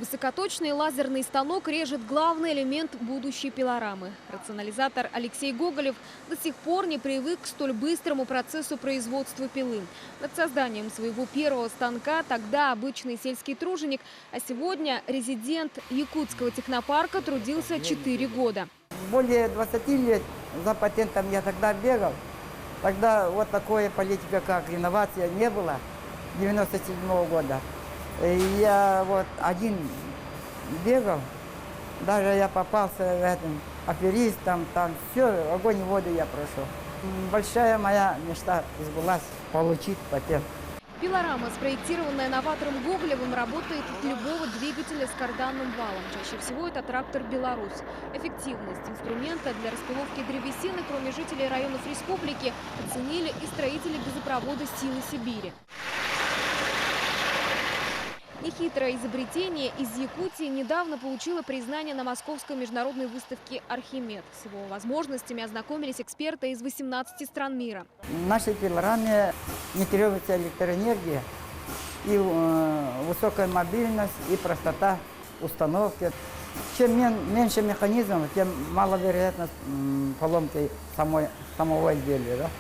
Высокоточный лазерный станок режет главный элемент будущей пилорамы. Рационализатор Алексей Гоголев до сих пор не привык к столь быстрому процессу производства пилы. Над созданием своего первого станка тогда обычный сельский труженик, а сегодня резидент якутского технопарка трудился 4 года. Более 20 лет за патентом я тогда бегал. Тогда вот такой политика, как инновация, не было. 97 года. И я вот один бегал. Даже я попался этим аферистом, там все, огонь и воду я прошел. Большая моя мечта сбылась получить патент. Пилорама, спроектированная новатором Гоголевым, работает от любого двигателя с карданным валом. Чаще всего это трактор «Беларусь». Эффективность инструмента для распиловки древесины, кроме жителей районов республики, оценили и строители газопровода «Силы Сибири». Нехитрое изобретение из Якутии недавно получило признание на Московской международной выставке «Архимед». С его возможностями ознакомились эксперты из 18 стран мира. В нашей пилораме не требуется электроэнергия, и высокая мобильность, и простота установки. Чем меньше механизмов, тем маловероятность поломки самого изделия. Да?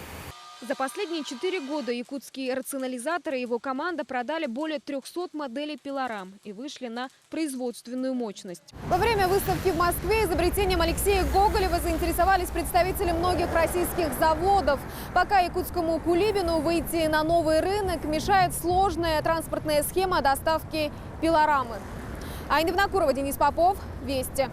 За последние 4 года якутские рационализаторы и его команда продали более 300 моделей пилорам и вышли на производственную мощность. Во время выставки в Москве изобретением Алексея Гоголева заинтересовались представители многих российских заводов. Пока якутскому Кулибину выйти на новый рынок мешает сложная транспортная схема доставки пилорамы. Айна Винокурова, Денис Попов, Вести.